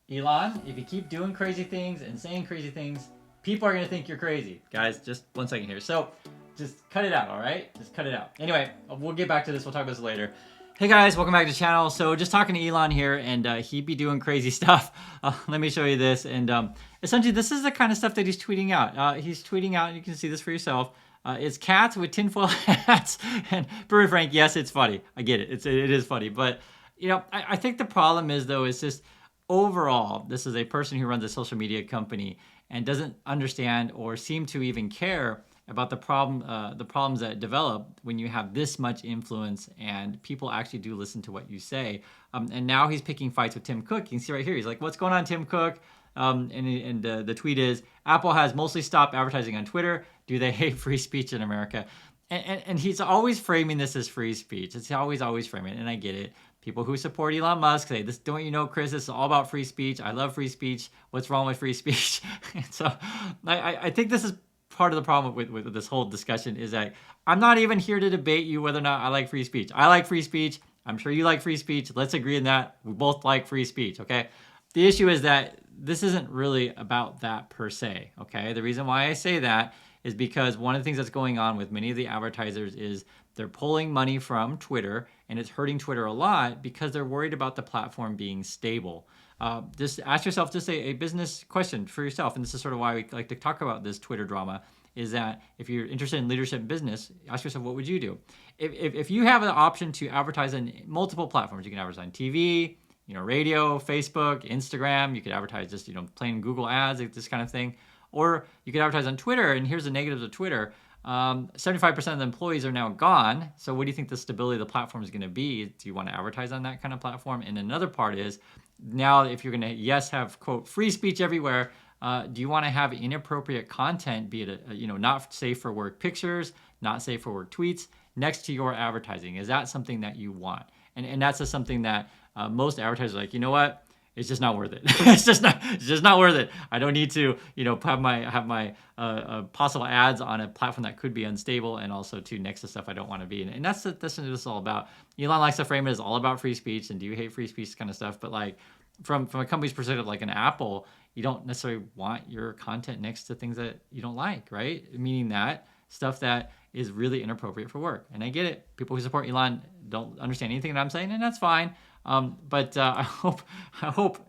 Elon, if you keep doing crazy things and saying crazy things, people are going to think you're crazy. Guys, just 1 second here. So just cut it out, all right? Just cut it out. Anyway, we'll get back to this. We'll talk about this later. Hey guys, welcome back to the channel. So just talking to Elon here, and he'd be doing crazy stuff. Let me show you this. And essentially, this is the kind of stuff that he's tweeting out. He's tweeting out, and you can see this for yourself. It's cats with tinfoil hats. And very frank, yes, it's funny. I get it. It is funny. But, you know, I think the problem is, though, is just overall, this is a person who runs a social media company and doesn't understand or seem to even care about the problems that develop when you have this much influence and people actually do listen to what you say. And now he's picking fights with Tim Cook. You can see right here, he's like, "What's going on, Tim Cook?" And the tweet is, "Apple has mostly stopped advertising on Twitter. Do they hate free speech in America?" And he's always framing this as free speech. It's always framing it, and I get it. People who support Elon Musk say, "This, don't you know, Chris, this is all about free speech. I love free speech. What's wrong with free speech?" And so I think this is part of the problem with this whole discussion is that I'm not even here to debate you whether or not I like free speech. I like free speech. I'm sure you like free speech. Let's agree on that. We both like free speech, okay? The issue is that this isn't really about that per se, okay? The reason why I say that is because one of the things that's going on with many of the advertisers is they're pulling money from Twitter, and it's hurting Twitter a lot because they're worried about the platform being stable. Just ask yourself just a business question for yourself, and this is sort of why we like to talk about this Twitter drama, is that if you're interested in leadership and business, ask yourself, what would you do? If you have an option to advertise on multiple platforms, you can advertise on TV, radio, Facebook, Instagram, you could advertise just, plain Google ads, like this kind of thing. Or you could advertise on Twitter, and here's the negatives of Twitter. 75% of the employees are now gone. So what do you think the stability of the platform is going to be? Do you want to advertise on that kind of platform? And another part is, now if you're going to, have, quote, free speech everywhere, do you want to have inappropriate content, be it, not safe for work pictures, not safe for work tweets, next to your advertising? Is that something that you want? And that's just something that most advertisers are like, you know what? It's just not worth it. It's just not worth it. I don't need to, have my possible ads on a platform that could be unstable, and also next to stuff I don't want to be in. And that's what this is all about. Elon likes to frame it as all about free speech, and do you hate free speech kind of stuff. But like from a company's perspective, like an Apple, you don't necessarily want your content next to things that you don't like, right? Meaning that stuff that is really inappropriate for work. And I get it. People who support Elon don't understand anything that I'm saying, and that's fine. But I hope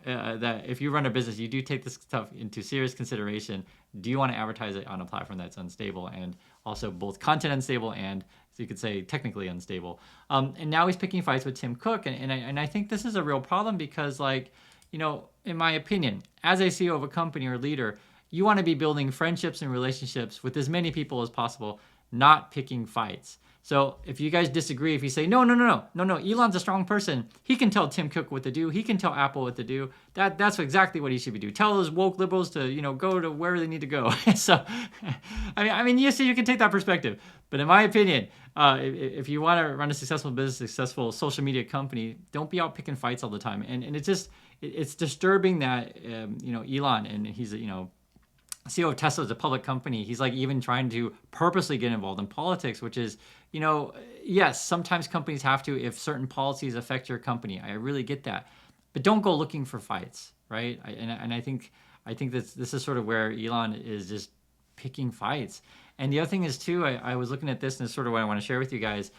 that if you run a business, you do take this stuff into serious consideration. Do you want to advertise it on a platform that's unstable, and also both content unstable and, so you could say, technically unstable? And now he's picking fights with Tim Cook, and I think this is a real problem because, like, in my opinion, as a CEO of a company or leader, you want to be building friendships and relationships with as many people as possible, not picking fights. So if you guys disagree, if you say, no, Elon's a strong person. He can tell Tim Cook what to do. He can tell Apple what to do. That's exactly what he should be doing. Tell those woke liberals to, go to where they need to go. So, I mean, yes, you can take that perspective. But in my opinion, if you want to run a successful business, successful social media company, don't be out picking fights all the time. And it's disturbing that, Elon, and he's, CEO of Tesla is a public company. He's like even trying to purposely get involved in politics, which is, yes, sometimes companies have to if certain policies affect your company. I really get that, but don't go looking for fights, right? I think this is sort of where Elon is just picking fights. And the other thing is too, I was looking at this, and it's sort of what I want to share with you guys.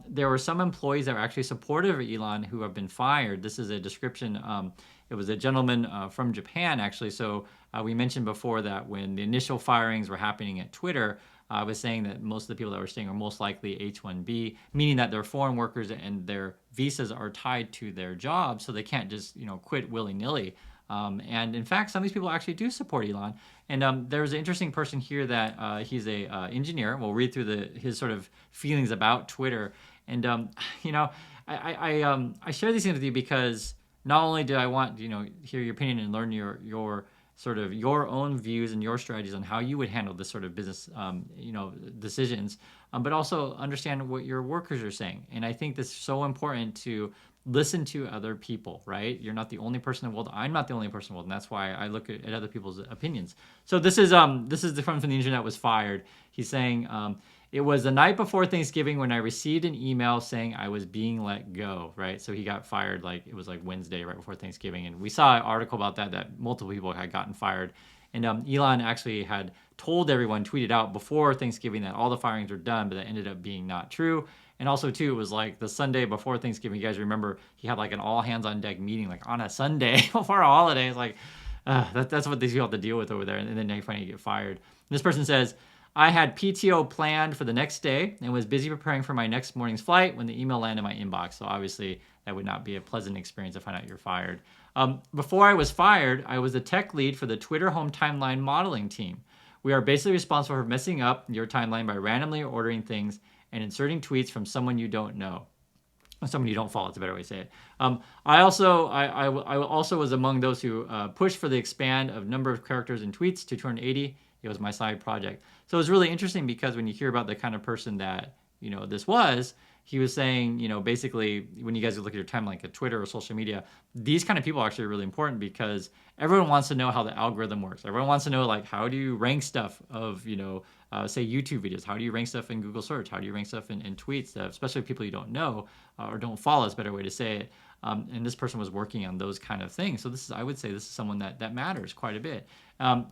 There were some employees that were actually supportive of Elon who have been fired. This is a description. It was a gentleman from Japan, actually. So we mentioned before that when the initial firings were happening at Twitter, I was saying that most of the people that were staying are most likely H-1B, meaning that they're foreign workers and their visas are tied to their jobs, so they can't just quit willy-nilly. And in fact, some of these people actually do support Elon. And there's an interesting person here that he's a engineer. We'll read through his sort of feelings about Twitter. And I share these things with you because not only do I want hear your opinion and learn your sort of your own views and your strategies on how you would handle this sort of business decisions, but also understand what your workers are saying. And I think this is so important to listen to other people, right? You're not the only person in the world. I'm not the only person in the world, and that's why I look at other people's opinions. So this is the friend from the engineer that was fired. He's saying, It was the night before Thanksgiving when I received an email saying I was being let go, right? So he got fired like it was like Wednesday right before Thanksgiving. And we saw an article about that multiple people had gotten fired. And Elon actually had told everyone, tweeted out before Thanksgiving that all the firings were done, but that ended up being not true. And also, too, it was like the Sunday before Thanksgiving. You guys remember he had like an all hands on deck meeting like on a Sunday before a holiday. It's like, that's what these people have to deal with over there. And then they finally get fired. And this person says, I had PTO planned for the next day and was busy preparing for my next morning's flight when the email landed in my inbox. So obviously that would not be a pleasant experience to find out you're fired. Before I was fired, I was the tech lead for the Twitter home timeline modeling team. We are basically responsible for messing up your timeline by randomly ordering things and inserting tweets from someone you don't know. Someone you don't follow, it's a better way to say it. I also was among those who pushed for the expand of number of characters in tweets to 280. It was my side project. So it was really interesting because when you hear about the kind of person that, this was, he was saying, basically when you guys look at your timeline, like Twitter or social media, these kind of people are actually really important because everyone wants to know how the algorithm works. Everyone wants to know, like, how do you rank stuff of, say YouTube videos? How do you rank stuff in Google search? How do you rank stuff in tweets, especially people you don't know or don't follow is a better way to say it. And this person was working on those kind of things. So I would say this is someone that matters quite a bit.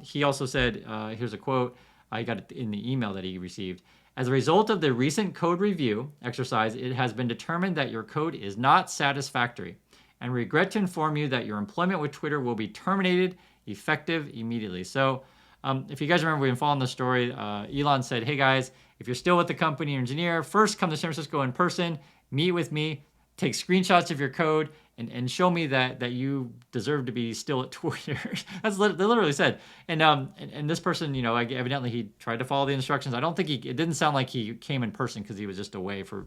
He also said, here's a quote, I got it in the email that he received. As a result of the recent code review exercise, it has been determined that your code is not satisfactory and regret to inform you that your employment with Twitter will be terminated effective immediately. So if you guys remember, we've been following the story. Elon said, hey guys, if you're still with the company or engineer, first come to San Francisco in person, meet with me, take screenshots of your code, and show me that you deserve to be still at Twitter. They literally said. And this person, evidently he tried to follow the instructions. I don't think it didn't sound like he came in person because he was just away for,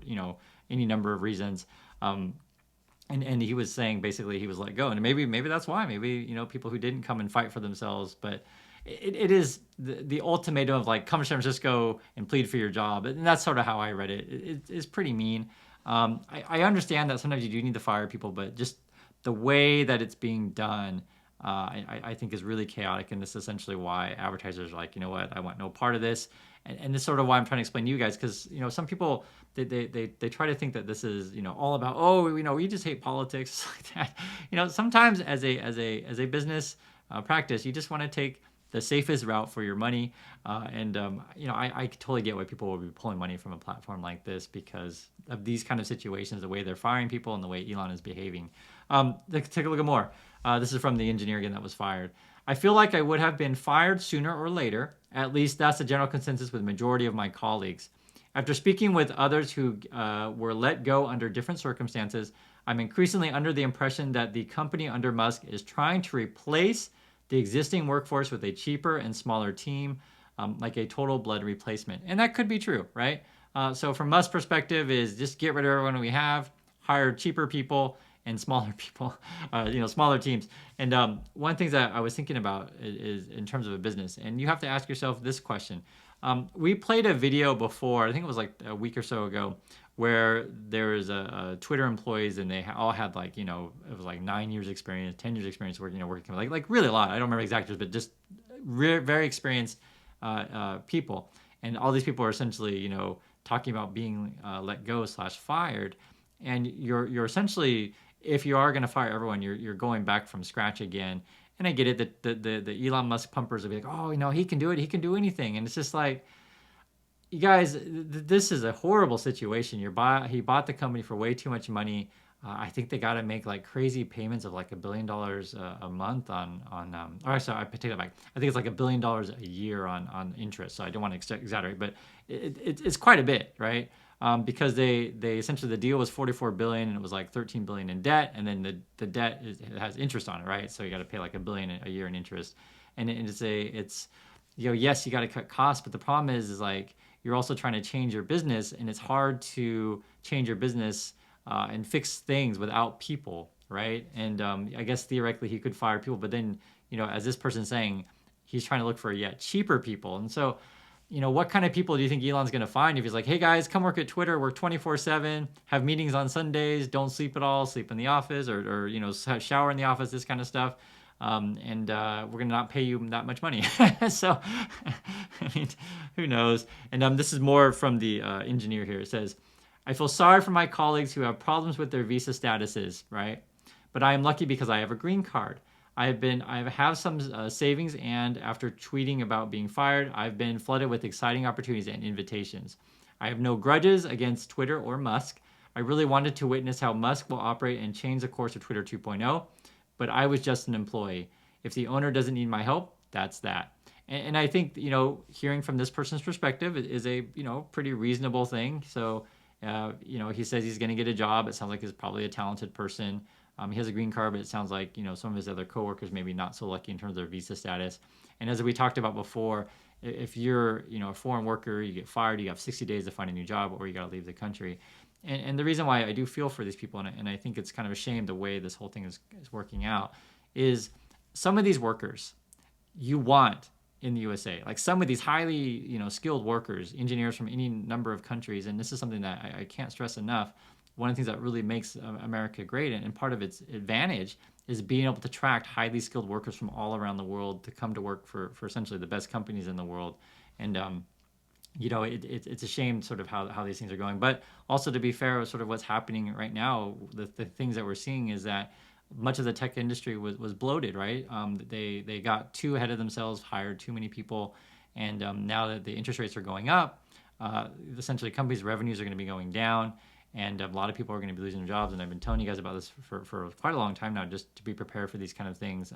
any number of reasons. And he was saying basically he was let go. And maybe that's why. Maybe, people who didn't come and fight for themselves. But it is the ultimatum of like, come to San Francisco and plead for your job. And that's sort of how I read it. It's pretty mean. I understand that sometimes you do need to fire people, but just the way that it's being done, I think is really chaotic. And this is essentially why advertisers are like, you know what, I want no part of this. And this is sort of why I'm trying to explain to you guys, because, some people, they try to think that this is, all about, we just hate politics like that. Sometimes as a business practice, you just want to take the safest route for your money. I totally get why people will be pulling money from a platform like this because of these kind of situations, the way they're firing people and the way Elon is behaving. Let's take a look at more. This is from the engineer again that was fired. I feel like I would have been fired sooner or later. At least that's the general consensus with the majority of my colleagues. After speaking with others who were let go under different circumstances, I'm increasingly under the impression that the company under Musk is trying to replace the existing workforce with a cheaper and smaller team, like a total blood replacement. And that could be true, right? So from Musk's perspective is just get rid of everyone we have, hire cheaper people and smaller people, smaller teams. And one thing that I was thinking about is in terms of a business, and you have to ask yourself this question. We played a video before, I think it was like a week or so ago, where there was a Twitter employees and they all had like, it was like 9 years experience, 10 years experience working, working like really a lot. I don't remember exactly, but just very experienced people. And all these people are essentially, talking about being let go / fired. And you're essentially, if you are going to fire everyone, you're going back from scratch again. And I get it that the Elon Musk pumpers will be like, he can do it. He can do anything. And it's just like, you guys, this is a horrible situation. He bought the company for way too much money. I think they got to make like crazy payments of like $1 billion a month on or sorry, I take that back. I think it's like $1 billion a year on interest. So I don't want to exaggerate, but it's quite a bit, right? Because they essentially, the deal was $44 billion and it was like $13 billion in debt, and then the debt it has interest on it, right? So you got to pay like $1 billion a year in interest, and it's yes, you got to cut costs, but the problem is like you're also trying to change your business, and it's hard to change your business and fix things without people, right? And I guess theoretically he could fire people, but then as this person's saying, he's trying to look for yet cheaper people, and so. What kind of people do you think Elon's going to find if he's like, hey guys, come work at Twitter, work 24/7, have meetings on Sundays, don't sleep at all, sleep in the office or shower in the office, this kind of stuff. And we're going to not pay you that much money. So I mean, who knows? And this is more from the engineer here. It says, I feel sorry for my colleagues who have problems with their visa statuses, right? But I am lucky because I have a green card. I have some savings, and after tweeting about being fired, I've been flooded with exciting opportunities and invitations. I have no grudges against Twitter or Musk. I really wanted to witness how Musk will operate and change the course of Twitter 2.0, but I was just an employee. If the owner doesn't need my help, that's that. And I think, hearing from this person's perspective is a, pretty reasonable thing. So, he says he's going to get a job. It sounds like he's probably a talented person. He has a green card, but it sounds like, some of his other coworkers maybe not so lucky in terms of their visa status. And as we talked about before, if you're, a foreign worker, you get fired, you have 60 days to find a new job, or you got to leave the country. And the reason why I do feel for these people, and I think it's kind of a shame the way this whole thing is working out, is some of these workers you want in the USA, like some of these highly, skilled workers, engineers from any number of countries. And this is something that I can't stress enough. One of the things that really makes America great, and part of its advantage, is being able to attract highly skilled workers from all around the world to come to work for essentially the best companies in the world. And it's a shame sort of how these things are going. But also, to be fair, with sort of what's happening right now, the things that we're seeing is that much of the tech industry was bloated, right? They got too ahead of themselves, hired too many people, and now that the interest rates are going up, essentially companies' revenues are going to be going down, and a lot of people are going to be losing their jobs. And I've been telling you guys about this for quite a long time now, just to be prepared for these kind of things.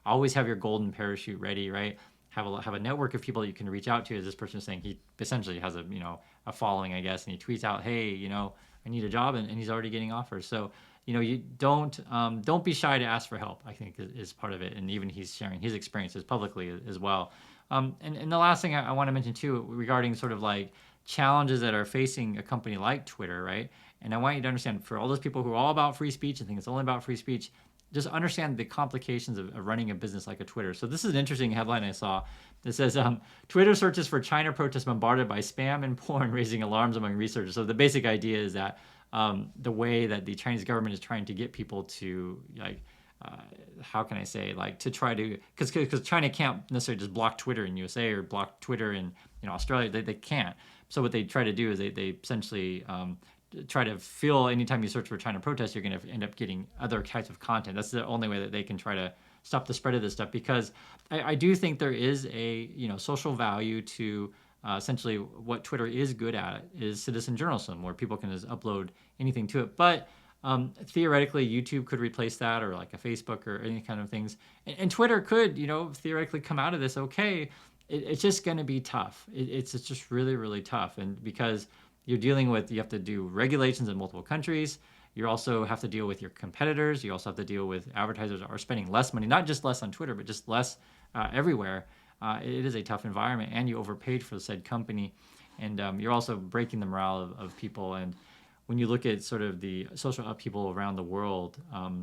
Always have your golden parachute ready, right? Have a network of people that you can reach out to. As this person is saying, he essentially has a following, I guess, and he tweets out, hey, I need a job, and he's already getting offers. So you don't be shy to ask for help, I think is part of it. And even he's sharing his experiences publicly as well. And the last thing I want to mention too, regarding sort of like challenges that are facing a company like Twitter, right? And I want you to understand, for all those people who are all about free speech and think it's only about free speech, just understand the complications of running a business like a Twitter. So this is an interesting headline I saw that says, Twitter searches for China protests bombarded by spam and porn, raising alarms among researchers. So the basic idea is that the way that the Chinese government is trying to get people to, like, how can I say, like, to try to, because China can't necessarily just block Twitter in USA or block Twitter in Australia. They can't. So what they try to do is they essentially try to feel, anytime you search for China protests, you're going to end up getting other types of content. That's the only way that they can try to stop the spread of this stuff, because I do think there is a social value to essentially what Twitter is good at is citizen journalism, where people can just upload anything to it. But theoretically, YouTube could replace that, or like a Facebook or any kind of things. And Twitter could, theoretically come out of this okay. It's just going to be tough. It's just really, really tough. And because you have to do regulations in multiple countries. You also have to deal with your competitors. You also have to deal with advertisers are spending less money, not just less on Twitter, but just less everywhere. It is a tough environment, and you overpaid for the said company. And you're also breaking the morale of people. And when you look at sort of the social upheaval around the world,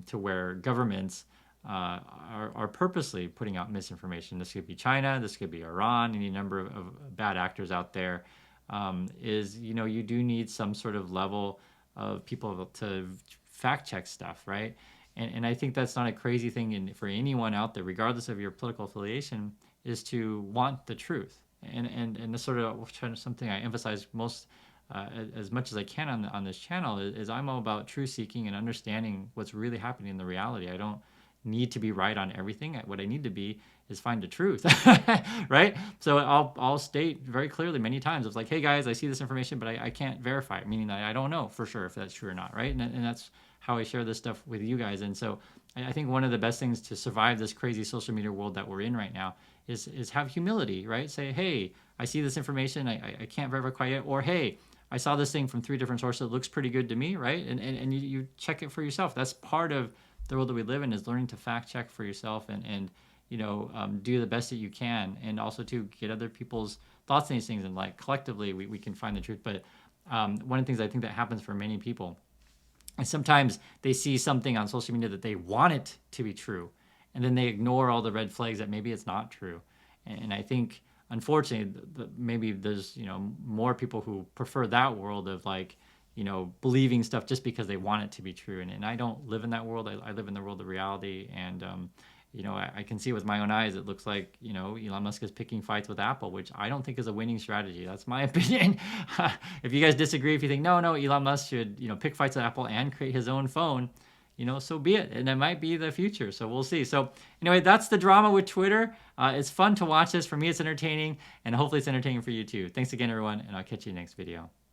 to where governments are purposely putting out misinformation. This could be China, this could be Iran, any number of bad actors out there. You do need some sort of level of people to fact check stuff, right? And I think that's not a crazy thing for anyone out there, regardless of your political affiliation, is to want the truth. And this sort of something I emphasize most as much as I can on this channel is I'm all about truth seeking and understanding what's really happening in the reality. I don't need to be right on everything. What I need to be is find the truth, right? So I'll state very clearly many times, it's like, hey guys, I see this information, but I can't verify it, meaning that I don't know for sure if that's true or not, right? And that's how I share this stuff with you guys. And so I think one of the best things to survive this crazy social media world that we're in right now is have humility, right? Say, hey, I see this information, I can't verify it, or hey, I saw this thing from 3 different sources, it looks pretty good to me, right? And you check it for yourself. That's part of the world that we live in, is learning to fact check for yourself and do the best that you can, and also to get other people's thoughts on these things, and like collectively we can find the truth. But one of the things I think that happens for many people is sometimes they see something on social media that they want it to be true, and then they ignore all the red flags that maybe it's not true. And I think, unfortunately, maybe there's more people who prefer that world of like believing stuff just because they want it to be true. And I don't live in that world. I live in the world of reality. And I can see with my own eyes, it looks like, Elon Musk is picking fights with Apple, which I don't think is a winning strategy. That's my opinion. If you guys disagree, if you think, no, Elon Musk should, pick fights with Apple and create his own phone, so be it. And that might be the future. So we'll see. So anyway, that's the drama with Twitter. It's fun to watch this. For me, it's entertaining, and hopefully it's entertaining for you too. Thanks again, everyone, and I'll catch you next video.